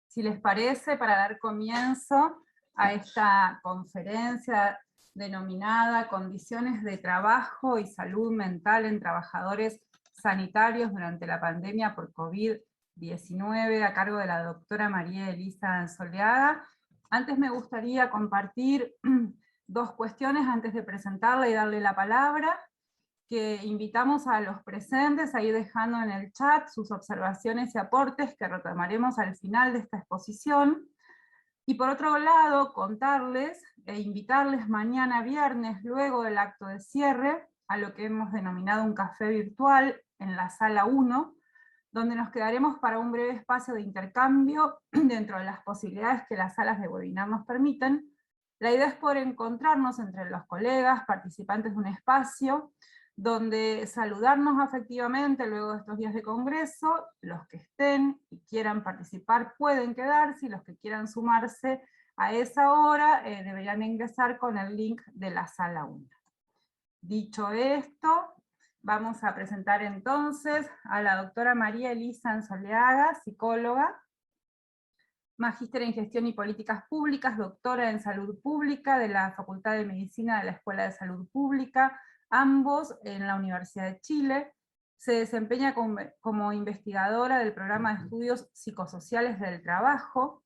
si les parece, para dar comienzo a esta conferencia denominada Condiciones de Trabajo y Salud Mental en Trabajadores Sanitarios durante la pandemia por COVID-19, a cargo de la doctora María Elisa Anzoleaga. Antes me gustaría compartir dos cuestiones antes de presentarla y darle la palabra, que invitamos a los presentes a ir dejando en el chat sus observaciones y aportes que retomaremos al final de esta exposición. Y por otro lado, contarles e invitarles mañana viernes, luego del acto de cierre, a lo que hemos denominado un café virtual en la sala 1, donde nos quedaremos para un breve espacio de intercambio dentro de las posibilidades que las salas de webinar nos permiten. La idea es poder encontrarnos entre los colegas, participantes de un espacio, donde saludarnos afectivamente luego de estos días de congreso. Los que estén y quieran participar pueden quedarse, y los que quieran sumarse a esa hora deberían ingresar con el link de la sala 1. Dicho esto, vamos a presentar entonces a la doctora María Elisa Anzoleaga, psicóloga, magíster en Gestión y Políticas Públicas, doctora en Salud Pública de la Facultad de Medicina de la Escuela de Salud Pública, ambos en la Universidad de Chile. Se desempeña como investigadora del Programa de Estudios Psicosociales del Trabajo,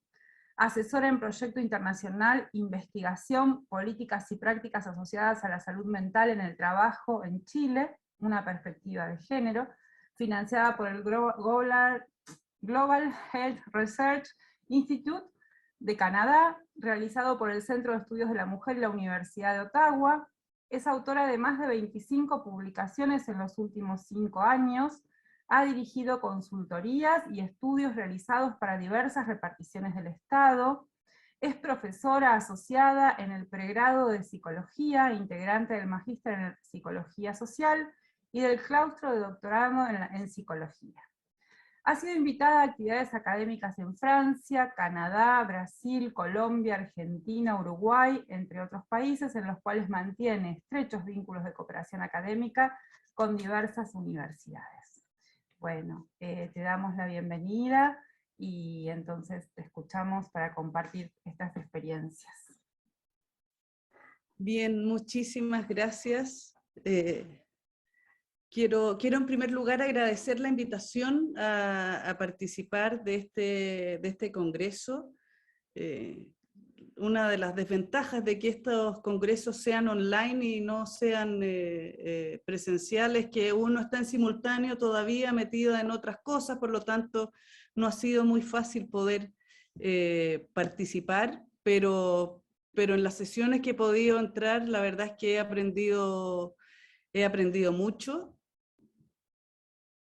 asesora en Proyecto Internacional Investigación, Políticas y Prácticas Asociadas a la Salud Mental en el Trabajo en Chile, una perspectiva de género, financiada por el Global Health Research Institute de Canadá, realizado por el Centro de Estudios de la Mujer y la Universidad de Ottawa. Es autora de más de 25 publicaciones en los últimos 5 años, ha dirigido consultorías y estudios realizados para diversas reparticiones del Estado, es profesora asociada en el pregrado de Psicología, integrante del Magíster en Psicología Social y del claustro de doctorado en Psicología. Ha sido invitada a actividades académicas en Francia, Canadá, Brasil, Colombia, Argentina, Uruguay, entre otros países, en los cuales mantiene estrechos vínculos de cooperación académica con diversas universidades. Bueno, te damos la bienvenida y entonces te escuchamos para compartir estas experiencias. Bien, muchísimas gracias. Quiero en primer lugar agradecer la invitación a participar de este congreso. Una de las desventajas de que estos congresos sean online y no sean presenciales, que uno está en simultáneo todavía metido en otras cosas, por lo tanto no ha sido muy fácil poder participar, pero en las sesiones que he podido entrar, la verdad es que he aprendido mucho.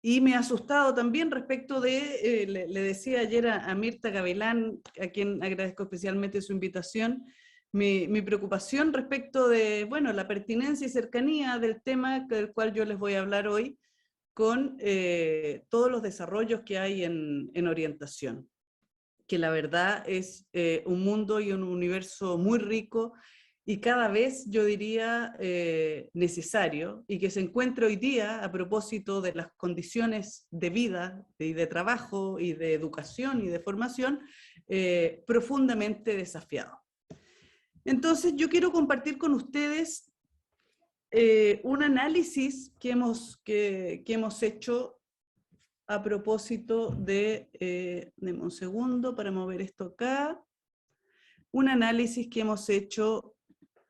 Y me ha asustado también respecto de, le decía ayer a Mirta Gavilán, a quien agradezco especialmente su invitación, mi preocupación respecto de, bueno, la pertinencia y cercanía del tema del cual yo les voy a hablar hoy, con todos los desarrollos que hay en orientación, que la verdad es un mundo y un universo muy rico, y cada vez, yo diría, necesario, y que se encuentra hoy día, a propósito de las condiciones de vida, y de trabajo, y de educación, y de formación, profundamente desafiado. Entonces, yo quiero compartir con ustedes un análisis que hemos hecho a propósito de, denme un segundo para mover esto acá, un análisis que hemos hecho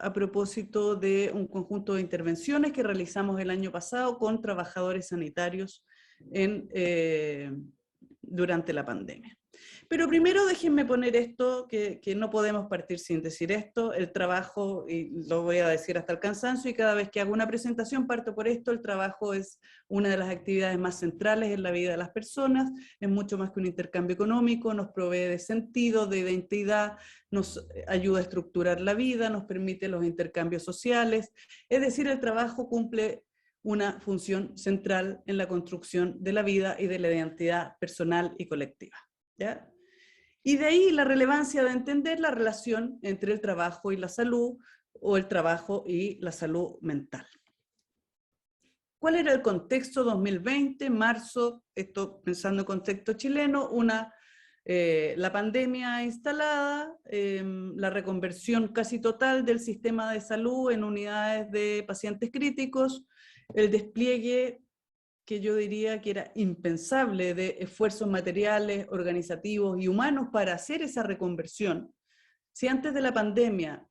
a propósito de un conjunto de intervenciones que realizamos el año pasado con trabajadores sanitarios durante la pandemia. Pero primero déjenme poner esto, que no podemos partir sin decir esto, el trabajo, y lo voy a decir hasta el cansancio, y cada vez que hago una presentación parto por esto: el trabajo es una de las actividades más centrales en la vida de las personas, es mucho más que un intercambio económico, nos provee de sentido, de identidad, nos ayuda a estructurar la vida, nos permite los intercambios sociales, es decir, el trabajo cumple una función central en la construcción de la vida y de la identidad personal y colectiva, ¿ya? Y de ahí la relevancia de entender la relación entre el trabajo y la salud, o el trabajo y la salud mental. ¿Cuál era el contexto 2020, marzo? Esto pensando en contexto chileno, una la pandemia instalada, la reconversión casi total del sistema de salud en unidades de pacientes críticos, el despliegue que yo diría que era impensable de esfuerzos materiales, organizativos y humanos para hacer esa reconversión. Si antes de la pandemia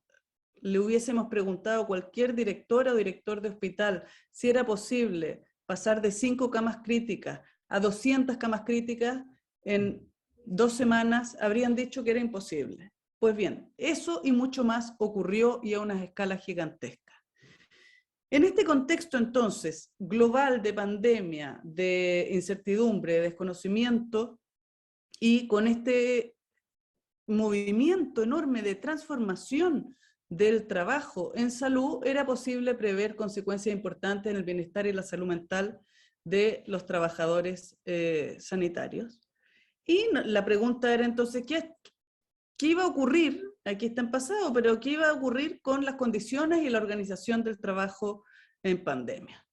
le hubiésemos preguntado a cualquier directora o director de hospital si era posible pasar de 5 camas críticas a 200 camas críticas en 2 semanas, habrían dicho que era imposible. Pues bien, eso y mucho más ocurrió y a unas escalas gigantescas. En este contexto, entonces, global de pandemia, de incertidumbre, de desconocimiento, y con este movimiento enorme de transformación del trabajo en salud, era posible prever consecuencias importantes en el bienestar y la salud mental de los trabajadores sanitarios. Y la pregunta era entonces, ¿qué iba a ocurrir? Aquí está en pasado, pero ¿qué iba a ocurrir con las condiciones y la organización del trabajo en pandemia?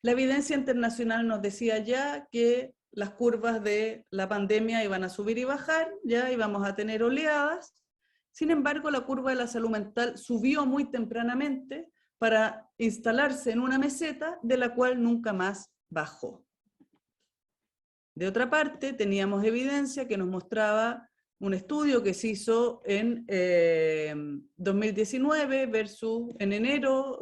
La evidencia internacional nos decía ya que las curvas de la pandemia iban a subir y bajar, ya íbamos a tener oleadas. Sin embargo, la curva de la salud mental subió muy tempranamente para instalarse en una meseta de la cual nunca más bajó. De otra parte, teníamos evidencia que nos mostraba un estudio que se hizo en 2019 versus en enero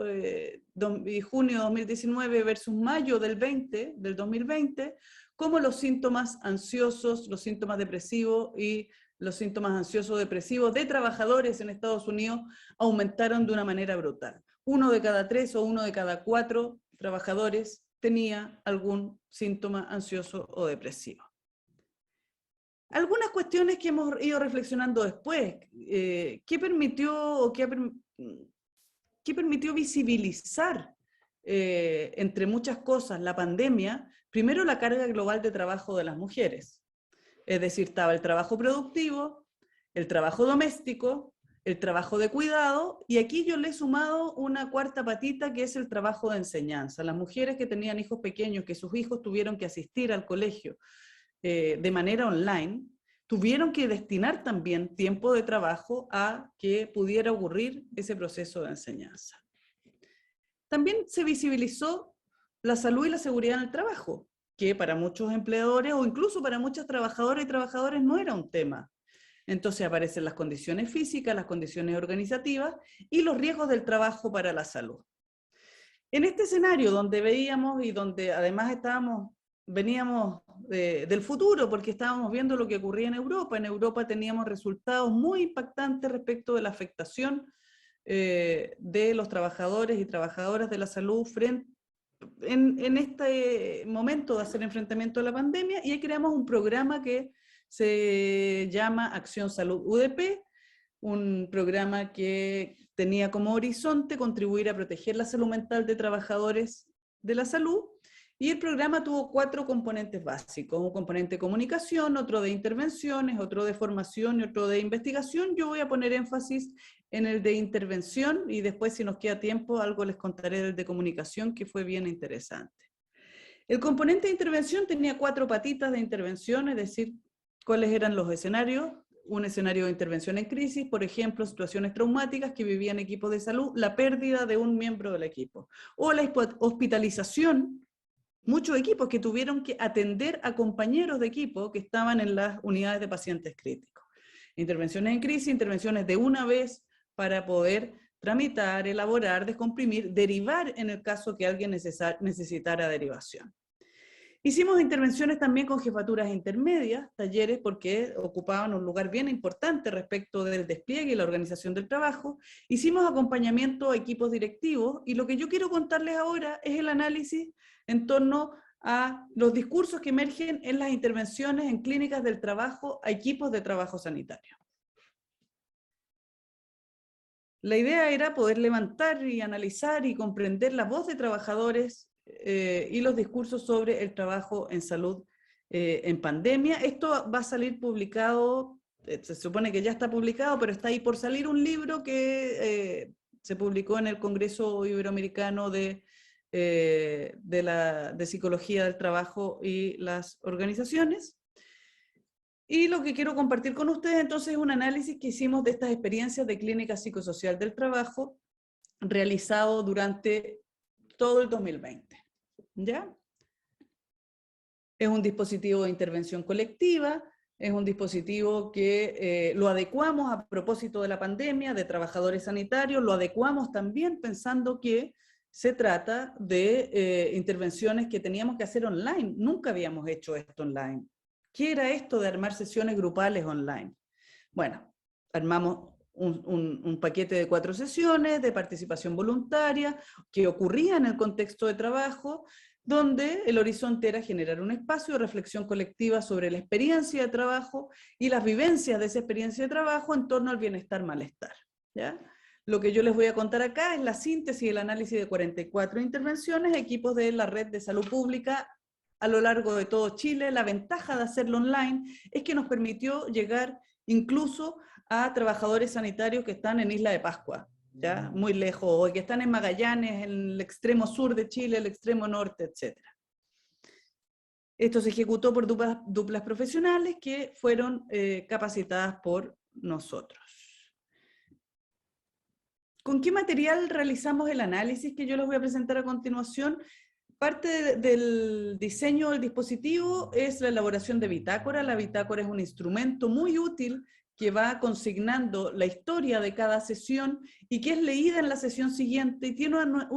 y junio de 2019 versus mayo del 2020, cómo los síntomas ansiosos, los síntomas depresivos y los síntomas ansioso-depresivos de trabajadores en Estados Unidos aumentaron de una manera brutal. 1 de cada 3 o 1 de cada 4 trabajadores tenía algún síntoma ansioso o depresivo. Algunas cuestiones que hemos ido reflexionando después, ¿qué permitió visibilizar, entre muchas cosas, la pandemia? Primero, la carga global de trabajo de las mujeres. Es decir, estaba el trabajo productivo, el trabajo doméstico, el trabajo de cuidado, y aquí yo le he sumado una cuarta patita que es el trabajo de enseñanza. Las mujeres que tenían hijos pequeños, que sus hijos tuvieron que asistir al colegio de manera online, tuvieron que destinar también tiempo de trabajo a que pudiera ocurrir ese proceso de enseñanza. También se visibilizó la salud y la seguridad en el trabajo, que para muchos empleadores o incluso para muchas trabajadoras y trabajadores no era un tema. Entonces aparecen las condiciones físicas, las condiciones organizativas y los riesgos del trabajo para la salud. En este escenario donde veíamos y donde además veníamos del futuro, porque estábamos viendo lo que ocurría en Europa teníamos resultados muy impactantes respecto de la afectación de los trabajadores y trabajadoras de la salud en este momento de hacer enfrentamiento a la pandemia, y ahí creamos un programa que se llama Acción Salud UDP, un programa que tenía como horizonte contribuir a proteger la salud mental de trabajadores de la salud, y el programa tuvo 4 componentes básicos: un componente de comunicación, otro de intervenciones, otro de formación y otro de investigación. Yo voy a poner énfasis en el de intervención y después, si nos queda tiempo, algo les contaré del de comunicación, que fue bien interesante. El componente de intervención tenía 4 patitas de intervención, es decir, cuáles eran los escenarios. Un escenario de intervención en crisis, por ejemplo, situaciones traumáticas que vivían equipos de salud, la pérdida de un miembro del equipo, o la hospitalización, muchos equipos que tuvieron que atender a compañeros de equipo que estaban en las unidades de pacientes críticos. Intervenciones en crisis, intervenciones de una vez para poder tramitar, elaborar, descomprimir, derivar en el caso que alguien necesitara derivación. Hicimos intervenciones también con jefaturas intermedias, talleres, porque ocupaban un lugar bien importante respecto del despliegue y la organización del trabajo. Hicimos acompañamiento a equipos directivos, y lo que yo quiero contarles ahora es el análisis en torno a los discursos que emergen en las intervenciones en clínicas del trabajo a equipos de trabajo sanitario. La idea era poder levantar y analizar y comprender la voz de trabajadores y los discursos sobre el trabajo en salud en pandemia. Esto va a salir publicado, se supone que ya está publicado, pero está ahí por salir un libro que se publicó en el Congreso Iberoamericano de Psicología del Trabajo y las Organizaciones. Y lo que quiero compartir con ustedes entonces es un análisis que hicimos de estas experiencias de clínica psicosocial del trabajo realizado durante todo el 2020. ¿Ya? Es un dispositivo de intervención colectiva, es un dispositivo que lo adecuamos a propósito de la pandemia, de trabajadores sanitarios, lo adecuamos también pensando que se trata de intervenciones que teníamos que hacer online. Nunca habíamos hecho esto online. ¿Qué era esto de armar sesiones grupales online? Bueno, armamos un paquete de 4 sesiones de participación voluntaria que ocurría en el contexto de trabajo, donde el horizonte era generar un espacio de reflexión colectiva sobre la experiencia de trabajo y las vivencias de esa experiencia de trabajo en torno al bienestar-malestar. ¿Ya? Lo que yo les voy a contar acá es la síntesis y el análisis de 44 intervenciones, equipos de la Red de Salud Pública a lo largo de todo Chile. La ventaja de hacerlo online es que nos permitió llegar incluso a trabajadores sanitarios que están en Isla de Pascua, ¿ya? Muy lejos, o que están en Magallanes, en el extremo sur de Chile, el extremo norte, etc. Esto se ejecutó por duplas profesionales que fueron capacitadas por nosotros. ¿Con qué material realizamos el análisis que yo les voy a presentar a continuación? Parte del diseño del dispositivo es la elaboración de bitácora. La bitácora es un instrumento muy útil que va consignando la historia de cada sesión y que es leída en la sesión siguiente y tiene una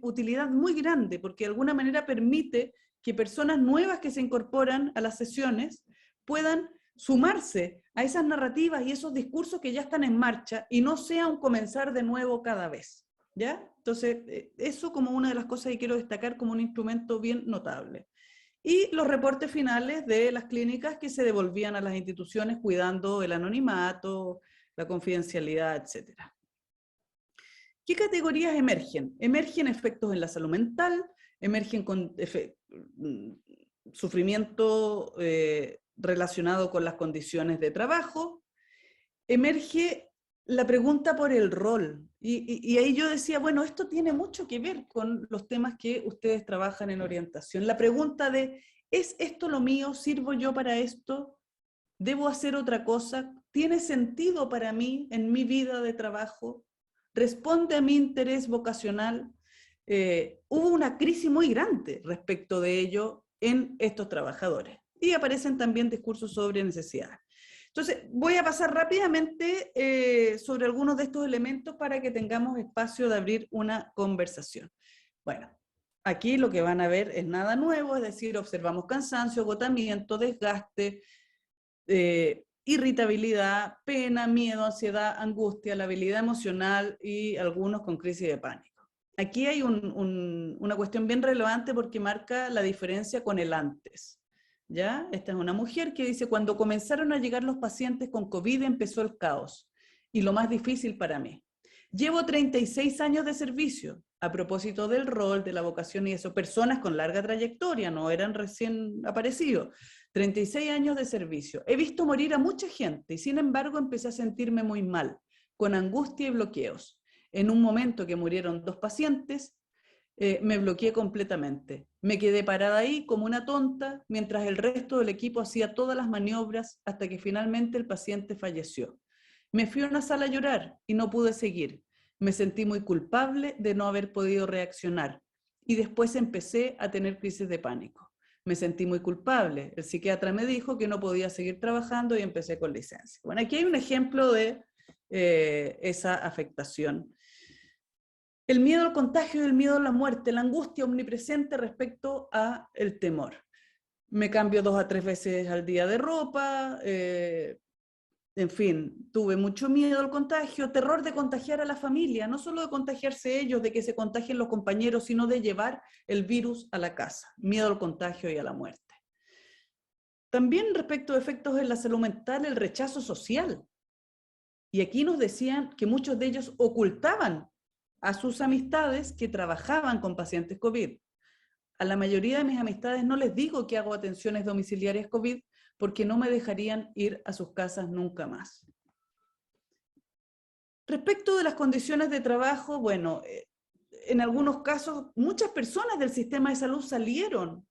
utilidad muy grande porque de alguna manera permite que personas nuevas que se incorporan a las sesiones puedan sumarse a esas narrativas y esos discursos que ya están en marcha y no sea un comenzar de nuevo cada vez. ¿Ya? Entonces, eso como una de las cosas que quiero destacar como un instrumento bien notable. Y los reportes finales de las clínicas que se devolvían a las instituciones cuidando el anonimato, la confidencialidad, etc. ¿Qué categorías emergen? Emergen efectos en la salud mental, emergen con sufrimiento relacionado con las condiciones de trabajo, emerge la pregunta por el rol. Y ahí yo decía, bueno, esto tiene mucho que ver con los temas que ustedes trabajan en orientación. La pregunta de, ¿es esto lo mío? ¿Sirvo yo para esto? ¿Debo hacer otra cosa? ¿Tiene sentido para mí en mi vida de trabajo? ¿Responde a mi interés vocacional? Hubo una crisis muy grande respecto de ello en estos trabajadores. Y aparecen también discursos sobre necesidades. Entonces, voy a pasar rápidamente sobre algunos de estos elementos para que tengamos espacio de abrir una conversación. Bueno, aquí lo que van a ver es nada nuevo, es decir, observamos cansancio, agotamiento, desgaste, irritabilidad, pena, miedo, ansiedad, angustia, la habilidad emocional y algunos con crisis de pánico. Aquí hay una cuestión bien relevante porque marca la diferencia con el antes. ¿Ya? Esta es una mujer que dice, cuando comenzaron a llegar los pacientes con COVID empezó el caos y lo más difícil para mí. Llevo 36 años de servicio, a propósito del rol, de la vocación y eso, personas con larga trayectoria, no eran recién aparecidos, 36 años de servicio. He visto morir a mucha gente y sin embargo empecé a sentirme muy mal, con angustia y bloqueos. En un momento que murieron 2 pacientes, me bloqueé completamente. Me quedé parada ahí como una tonta mientras el resto del equipo hacía todas las maniobras hasta que finalmente el paciente falleció. Me fui a una sala a llorar y no pude seguir. Me sentí muy culpable de no haber podido reaccionar y después empecé a tener crisis de pánico. Me sentí muy culpable. El psiquiatra me dijo que no podía seguir trabajando y empecé con licencia. Bueno, aquí hay un ejemplo de esa afectación. El miedo al contagio y el miedo a la muerte, la angustia omnipresente respecto al temor. Me cambio 2 a 3 veces al día de ropa, en fin, tuve mucho miedo al contagio, terror de contagiar a la familia, no solo de contagiarse ellos, de que se contagien los compañeros, sino de llevar el virus a la casa, miedo al contagio y a la muerte. También respecto a efectos en la salud mental, el rechazo social. Y aquí nos decían que muchos de ellos ocultaban a sus amistades que trabajaban con pacientes COVID. A la mayoría de mis amistades no les digo que hago atenciones domiciliarias COVID porque no me dejarían ir a sus casas nunca más. Respecto de las condiciones de trabajo, bueno, en algunos casos muchas personas del sistema de salud salieron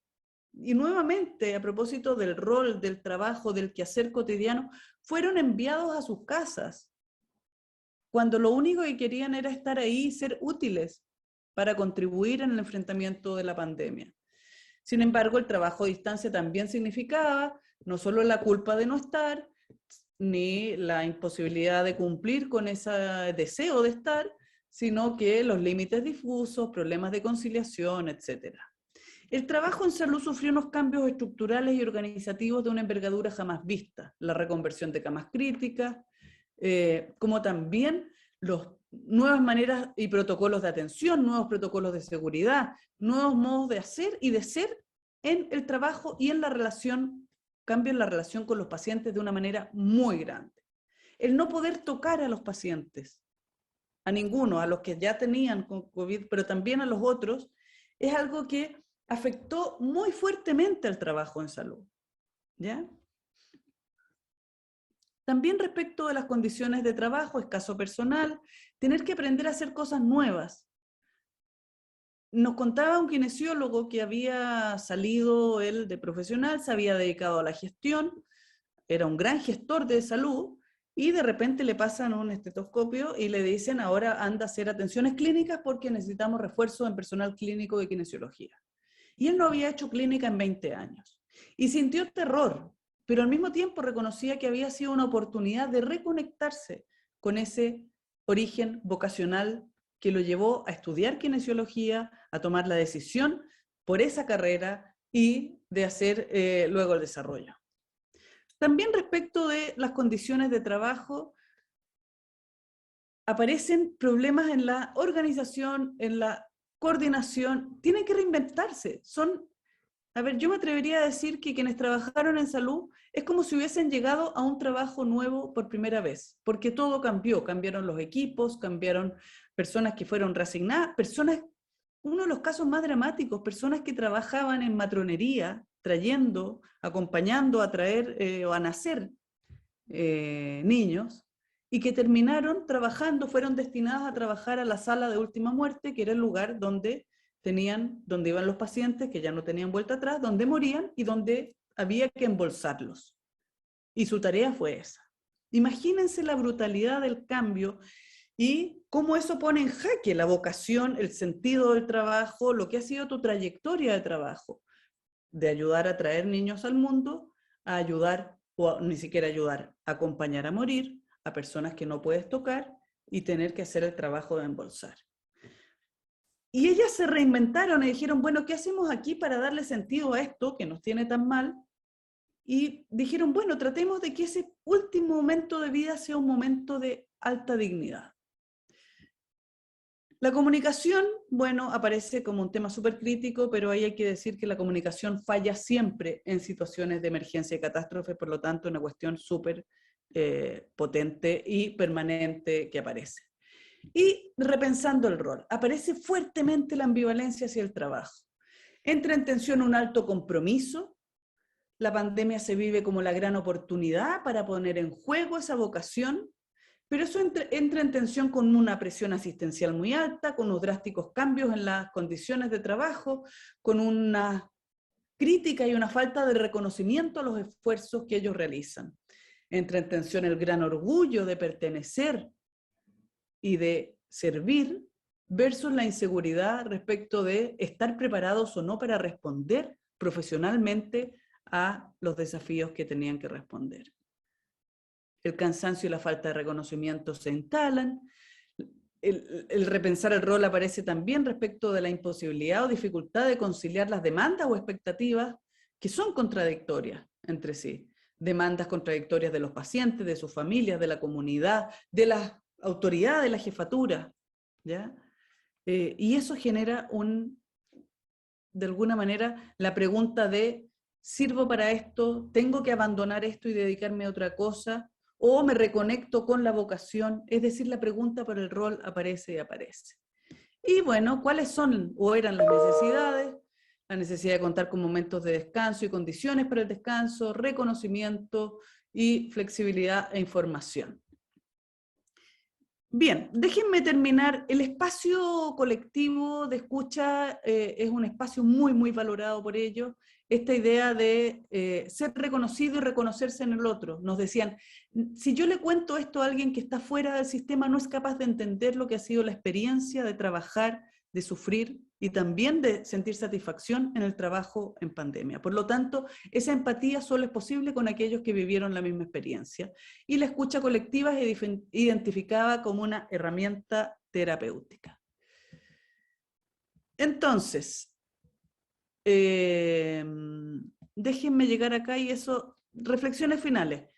y nuevamente a propósito del rol, del trabajo, del quehacer cotidiano, fueron enviados a sus casas, cuando lo único que querían era estar ahí y ser útiles para contribuir en el enfrentamiento de la pandemia. Sin embargo, el trabajo a distancia también significaba no solo la culpa de no estar, ni la imposibilidad de cumplir con ese deseo de estar, sino que los límites difusos, problemas de conciliación, etc. El trabajo en salud sufrió unos cambios estructurales y organizativos de una envergadura jamás vista. La reconversión de camas críticas, como también nuevas maneras y protocolos de atención, nuevos protocolos de seguridad, nuevos modos de hacer y de ser en el trabajo y en la relación, cambio en la relación con los pacientes de una manera muy grande. El no poder tocar a los pacientes, a ninguno, a los que ya tenían COVID, pero también a los otros, es algo que afectó muy fuertemente al trabajo en salud, ¿ya? También respecto de las condiciones de trabajo, escaso personal, tener que aprender a hacer cosas nuevas. Nos contaba un kinesiólogo que había salido él de profesional, se había dedicado a la gestión, era un gran gestor de salud, y de repente le pasan un estetoscopio y le dicen ahora anda a hacer atenciones clínicas porque necesitamos refuerzo en personal clínico de kinesiología. Y él no había hecho clínica en 20 años. Y sintió terror, pero al mismo tiempo reconocía que había sido una oportunidad de reconectarse con ese origen vocacional que lo llevó a estudiar kinesiología, a tomar la decisión por esa carrera y de hacer luego el desarrollo. También respecto de las condiciones de trabajo, aparecen problemas en la organización, en la coordinación, tienen que reinventarse. Yo me atrevería a decir que quienes trabajaron en salud es como si hubiesen llegado a un trabajo nuevo por primera vez, porque todo cambió, cambiaron los equipos, cambiaron personas que fueron reasignadas, uno de los casos más dramáticos, personas que trabajaban en matronería, trayendo, acompañando a traer o a nacer niños, y que terminaron trabajando, fueron destinadas a trabajar a la sala de última muerte, que era el lugar donde iban los pacientes que ya no tenían vuelta atrás, donde morían y donde había que embolsarlos. Y su tarea fue esa. Imagínense la brutalidad del cambio y cómo eso pone en jaque la vocación, el sentido del trabajo, lo que ha sido tu trayectoria de trabajo, de ayudar a traer niños al mundo, a ayudar, o ni siquiera ayudar, a acompañar a morir a personas que no puedes tocar y tener que hacer el trabajo de embolsar. Y ellas se reinventaron y dijeron, bueno, ¿qué hacemos aquí para darle sentido a esto que nos tiene tan mal? Y dijeron, bueno, tratemos de que ese último momento de vida sea un momento de alta dignidad. La comunicación, bueno, aparece como un tema súper crítico, pero ahí hay que decir que la comunicación falla siempre en situaciones de emergencia y catástrofe, por lo tanto, una cuestión súper potente y permanente que aparece. Y repensando el rol, aparece fuertemente la ambivalencia hacia el trabajo. Entra en tensión un alto compromiso, la pandemia se vive como la gran oportunidad para poner en juego esa vocación, pero eso entra en tensión con una presión asistencial muy alta, con unos drásticos cambios en las condiciones de trabajo, con una crítica y una falta de reconocimiento a los esfuerzos que ellos realizan. Entra en tensión el gran orgullo de pertenecer y de servir versus la inseguridad respecto de estar preparados o no para responder profesionalmente a los desafíos que tenían que responder. El cansancio y la falta de reconocimiento se instalan. El repensar el rol aparece también respecto de la imposibilidad o dificultad de conciliar las demandas o expectativas que son contradictorias entre sí. Demandas contradictorias de los pacientes, de sus familias, de la comunidad, de las autoridades, de la jefatura, ¿ya? Y eso genera de alguna manera la pregunta de ¿sirvo para esto? ¿Tengo que abandonar esto y dedicarme a otra cosa? ¿O me reconecto con la vocación? Es decir, la pregunta por el rol aparece y aparece. Y bueno, ¿cuáles son o eran las necesidades? La necesidad de contar con momentos de descanso y condiciones para el descanso, reconocimiento y flexibilidad e información. Bien, déjenme terminar. El espacio colectivo de escucha es un espacio muy, muy valorado por ellos. Esta idea de ser reconocido y reconocerse en el otro. Nos decían, si yo le cuento esto a alguien que está fuera del sistema, no es capaz de entender lo que ha sido la experiencia de trabajar, de sufrir y también de sentir satisfacción en el trabajo en pandemia. Por lo tanto, esa empatía solo es posible con aquellos que vivieron la misma experiencia. Y la escucha colectiva es identificada como una herramienta terapéutica. Entonces, déjenme llegar acá y eso, reflexiones finales.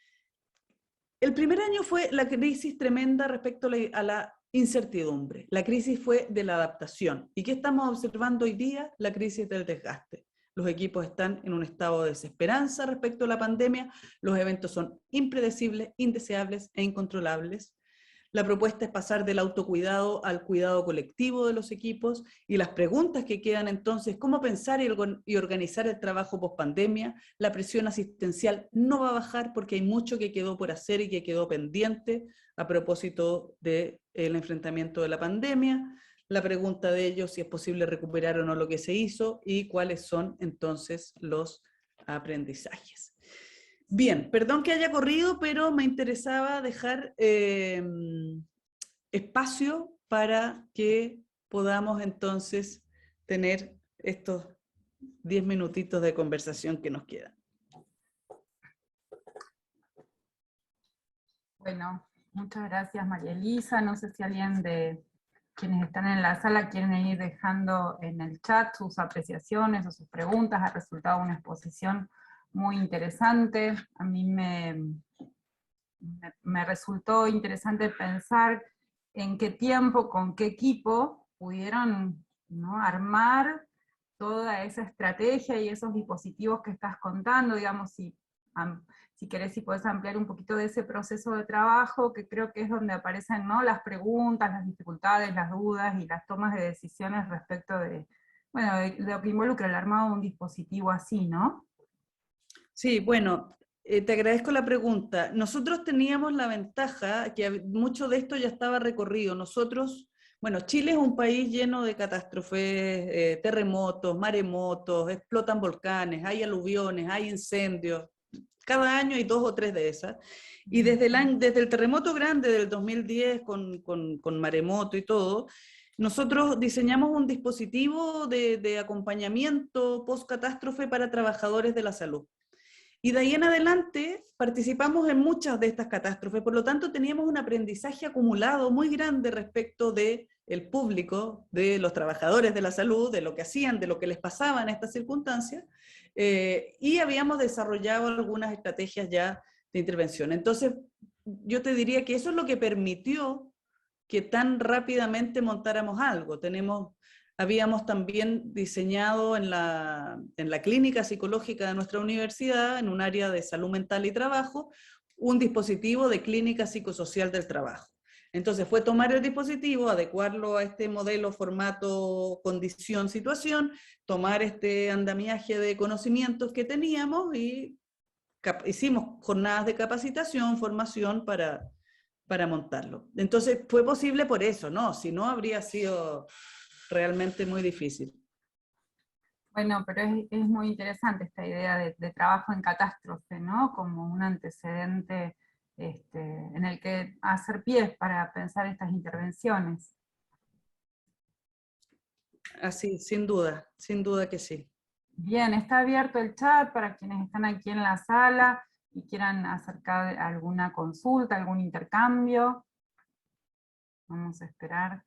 El primer año fue la crisis tremenda respecto a la incertidumbre. La crisis fue de la adaptación. ¿Y qué estamos observando hoy día? La crisis del desgaste. Los equipos están en un estado de desesperanza respecto a la pandemia. Los eventos son impredecibles, indeseables e incontrolables. La propuesta es pasar del autocuidado al cuidado colectivo de los equipos y las preguntas que quedan entonces, ¿cómo pensar y organizar el trabajo post-pandemia? La presión asistencial no va a bajar porque hay mucho que quedó por hacer y que quedó pendiente a propósito del enfrentamiento de la pandemia. La pregunta de ellos si es posible recuperar o no lo que se hizo y cuáles son entonces los aprendizajes. Bien, perdón que haya corrido, pero me interesaba dejar espacio para que podamos entonces tener estos 10 minutitos de conversación que nos quedan. Bueno, muchas gracias María Elisa. No sé si alguien de quienes están en la sala quieren ir dejando en el chat sus apreciaciones o sus preguntas. Ha resultado una exposición muy interesante. A mí me resultó interesante pensar en qué tiempo, con qué equipo pudieron, ¿no?, armar toda esa estrategia y esos dispositivos que estás contando, digamos, si querés, si podés ampliar un poquito de ese proceso de trabajo, que creo que es donde aparecen, ¿no?, las preguntas, las dificultades, las dudas y las tomas de decisiones respecto de, bueno, de lo que involucra el armado de un dispositivo así, ¿no? Sí, bueno, te agradezco la pregunta. Nosotros teníamos la ventaja que mucho de esto ya estaba recorrido. Nosotros, bueno, Chile es un país lleno de catástrofes, terremotos, maremotos, explotan volcanes, hay aluviones, hay incendios. Cada año hay 2 o 3 de esas. Y desde el terremoto grande del 2010 con maremoto y todo, nosotros diseñamos un dispositivo de acompañamiento post-catástrofe para trabajadores de la salud. Y de ahí en adelante participamos en muchas de estas catástrofes, por lo tanto teníamos un aprendizaje acumulado muy grande respecto del público, de los trabajadores de la salud, de lo que hacían, de lo que les pasaba en estas circunstancias, y habíamos desarrollado algunas estrategias ya de intervención. Entonces, yo te diría que eso es lo que permitió que tan rápidamente montáramos algo. Habíamos también diseñado en la clínica psicológica de nuestra universidad, en un área de salud mental y trabajo, un dispositivo de clínica psicosocial del trabajo. Entonces fue tomar el dispositivo, adecuarlo a este modelo, formato, condición, situación, tomar este andamiaje de conocimientos que teníamos y hicimos jornadas de capacitación, formación para montarlo. Entonces fue posible por eso, ¿no? Si no habría sido realmente muy difícil. Bueno, pero es muy interesante esta idea de trabajo en catástrofe, ¿no? Como un antecedente en el que hacer pies para pensar estas intervenciones. Así, sin duda que sí. Bien, está abierto el chat para quienes están aquí en la sala y quieran acercar alguna consulta, algún intercambio. Vamos a esperar.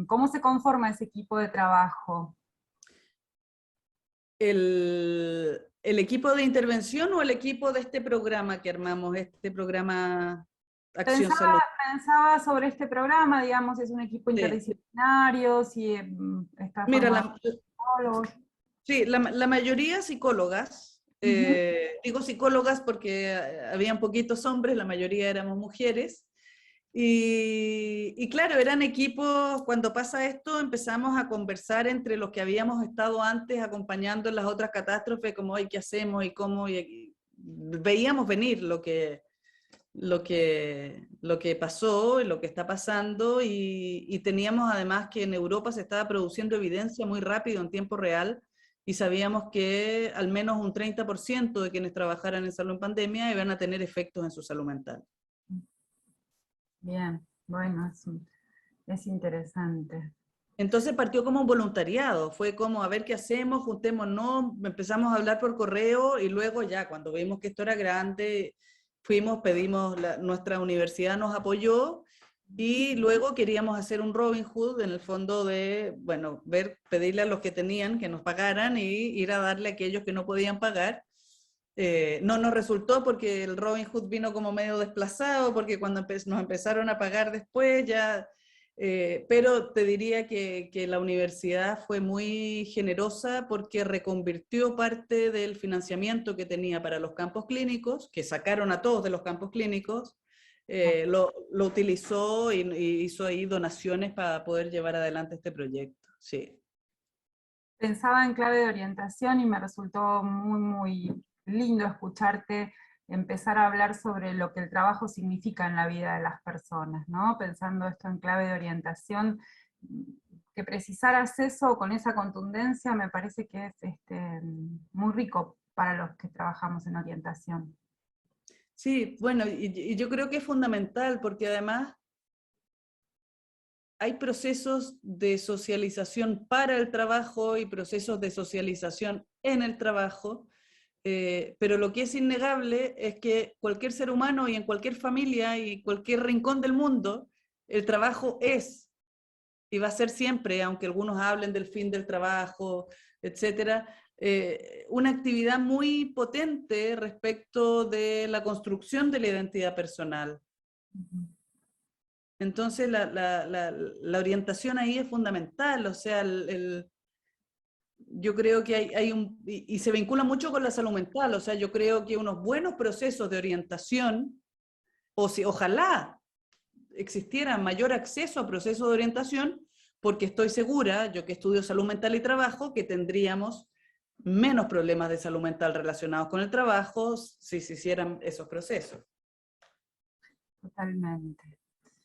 ¿Cómo se conforma ese equipo de trabajo? ¿El equipo de intervención o el equipo de este programa que armamos, este programa Acción Salud? Pensaba sobre este programa, digamos, es un equipo interdisciplinario, si está formado por psicólogos. Sí, la mayoría psicólogas, digo psicólogas porque habían poquitos hombres, la mayoría éramos mujeres, y claro, eran equipos. Cuando pasa esto empezamos a conversar entre los que habíamos estado antes acompañando en las otras catástrofes, como, ¿qué hacemos y cómo? Y veíamos venir lo que lo que pasó y lo que está pasando, y teníamos además que en Europa se estaba produciendo evidencia muy rápido en tiempo real, y sabíamos que al menos un 30% de quienes trabajaran en salud en pandemia iban a tener efectos en su salud mental. Bien, bueno, es interesante. Entonces partió como un voluntariado, fue como a ver qué hacemos, juntémonos, empezamos a hablar por correo, y luego ya cuando vimos que esto era grande, fuimos, pedimos, nuestra universidad nos apoyó, y luego queríamos hacer un Robin Hood en el fondo de, bueno, pedirle a los que tenían que nos pagaran y ir a darle a aquellos que no podían pagar. No nos resultó porque el Robin Hood vino como medio desplazado, porque cuando nos empezaron a pagar después ya, pero te diría que la universidad fue muy generosa porque reconvirtió parte del financiamiento que tenía para los campos clínicos, que sacaron a todos de los campos clínicos, lo utilizó y hizo ahí donaciones para poder llevar adelante este proyecto. Sí. Pensaba en clave de orientación y me resultó muy, muy lindo escucharte empezar a hablar sobre lo que el trabajo significa en la vida de las personas, ¿no? Pensando esto en clave de orientación, que precisaras eso con esa contundencia me parece que es muy rico para los que trabajamos en orientación. Sí, bueno, y yo creo que es fundamental porque además hay procesos de socialización para el trabajo y procesos de socialización en el trabajo, pero lo que es innegable es que cualquier ser humano y en cualquier familia y cualquier rincón del mundo, el trabajo es y va a ser siempre, aunque algunos hablen del fin del trabajo, etcétera, una actividad muy potente respecto de la construcción de la identidad personal. Entonces la orientación ahí es fundamental, o sea, yo creo que hay y se vincula mucho con la salud mental, o sea, yo creo que unos buenos procesos de orientación, o si ojalá existiera mayor acceso a procesos de orientación, porque estoy segura, yo que estudio salud mental y trabajo, que tendríamos menos problemas de salud mental relacionados con el trabajo si se hicieran esos procesos. Totalmente.